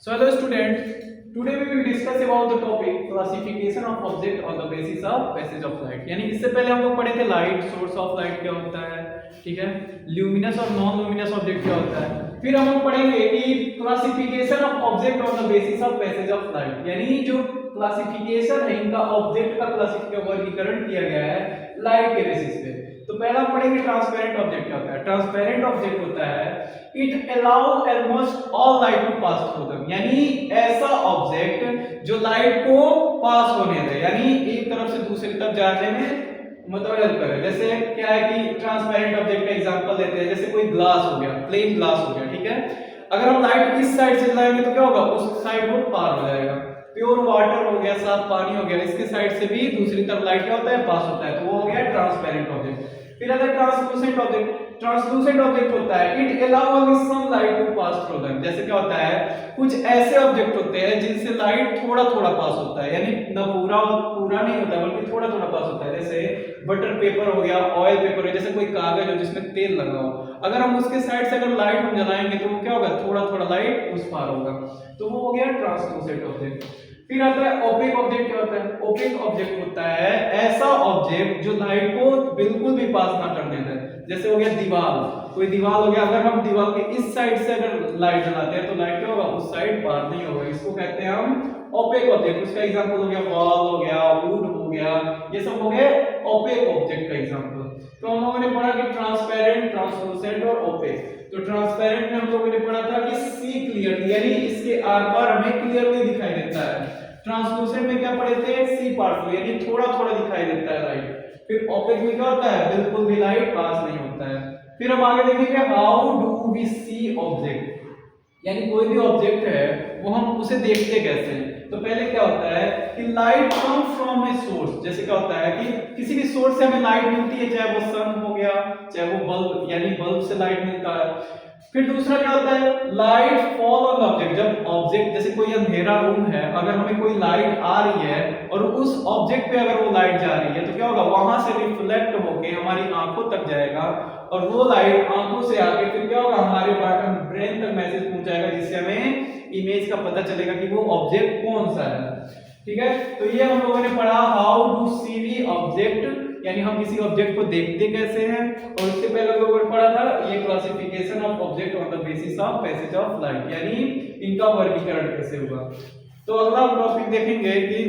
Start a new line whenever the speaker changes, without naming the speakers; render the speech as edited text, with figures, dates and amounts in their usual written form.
So hello students, today we will discuss about the topic classification of object on the basis of passage of light। यानी इससे पहले हम लोग पढ़े थे लाइट, सोर्स ऑफ लाइट क्या होता है, ठीक है, ल्यूमिनस और नॉन ल्यूमिनस ऑब्जेक्ट क्या होता है। फिर हम लोग पढ़ेंगे कि classification of object on the basis of passage of light, यानी जो क्लासिफिकेशन है इनका ऑब्जेक्ट का वर्गीकरण किया गया है लाइट के बेसिस पे। तो पहला हम पढ़ेंगे ट्रांसपेरेंट ऑब्जेक्ट क्या होता है। ट्रांसपेरेंट ऑब्जेक्ट होता है it allow almost all light to pass through them, यानी ऐसा ऑब्जेक्ट जो लाइट को पास होने दे, यानी एक तरफ से दूसरी तरफ जाने में मतलब हेल्प करे। जैसे क्या है कि ट्रांसपेरेंट ऑब्जेक्ट का एग्जांपल लेते हैं, जैसे कोई ग्लास हो गया, प्लेन ग्लास हो गया, ठीक है। अगर हम लाइट इस साइड से चलाएंगे तो क्या होगा, उस साइड वो पार हो जाएगा। प्योर वाटर हो गया, साफ पानी हो गया, इसके साइड से भी दूसरी तरफ लाइट क्या होता है, पास होता है, तो वो हो गया ट्रांसपेरेंट ऑब्जेक्ट। फिर आता है ट्रांसलूसेंट ऑब्जेक्ट। ट्रांसलूसेंट ऑब्जेक्ट होता है it allow only some light to pass through them. जैसे क्या होता है, कुछ ऐसे ऑब्जेक्ट होते हैं जिनसे लाइट थोड़ा थोड़ा पास होता है, यानी ना पूरा नहीं होता बल्कि थोड़ा थोड़ा पास होता है। जैसे बटर पेपर हो गया, ऑयल पेपर हो, जैसे कोई कागज हो जिसमें तेल लगा हो, अगर हम उसके साइड से अगर लाइट हम जलाएंगे तो क्या होगा, थोड़ा थोड़ा लाइट उस पार होगा, तो वो हो गया ट्रांसलूसेंट ऑब्जेक्ट। फिर आता है ओपेक ऑब्जेक्ट। क्या होता है, ओपेक ऑब्जेक्ट होता है ऐसा ऑब्जेक्ट जो लाइट को बिल्कुल भी पास ना करने दे। जैसे हो गया दीवार, कोई दीवार हो गया, अगर हम दीवार के इस साइड से अगर लाइट जलाते हैं तो लाइट क्या होगा, उस साइड पार नहीं होगा, इसको कहते हैं हम ओपेक ऑब्जेक्ट। उसका एग्जांपल हो गया वॉल हो गया, वुड हो गया, ये सब हो गए ओपेक ऑब्जेक्ट का एग्जांपल। तो हम लोगों ने पढ़ा कि ट्रांसपेरेंट, ट्रांसलूसेंट और ओपेक। तो ट्रांसपेरेंट में हम लोगों ने पढ़ा था कि सी क्लियर, यानी इसके आर पार हमें क्लियरली दिखाई देता है। ट्रांसलूसेंट में क्या पढ़े थे, सी पार्ट, यानी थोड़ा थोड़ा दिखाई देता है लाइट। फिर ओपेक में क्या होता है, बिल्कुल भी लाइट पास नहीं होता है। फिर हम आगे देखेंगे how do we see object, यानी कोई भी ऑब्जेक्ट है वो हम उसे देखते कैसे हैं। तो पहले क्या होता है कि light come from a source. जैसे क्या होता है कि किसी भी सोर्स से हमें लाइट मिलती है, चाहे वो सन हो गया, चाहे वो बल्ब, यानी बल्ब से लाइट मिलता है। फिर दूसरा क्या होता है, लाइट फॉल ऑन ऑब्जेक्ट। जब ऑब्जेक्ट, जैसे कोई अंधेरा रूम है, अगर हमें कोई लाइट आ रही है और उस ऑब्जेक्ट पे अगर वो लाइट जा रही है तो क्या होगा, वहां से रिफ्लेक्ट होके हमारी आंखों तक जाएगा और वो लाइट आंखों से आके फिर क्या होगा, हमारे ब्रेन तक मैसेज पहुंचाएगा, जिससे हमें इमेज का पता चलेगा कि वो ऑब्जेक्ट कौन सा है, ठीक है। तो ये हम लोगों ने पढ़ा how to see we object, यानी हम किसी ऑब्जेक्ट को देखते कैसे हैं। और उससे पहले लोगों ने पढ़ा था ये classification of object on the basis of passage of light, यानी इनका वर्गीकरण कैसे हुआ। तो अगला हम टॉपिक देखेंगे कि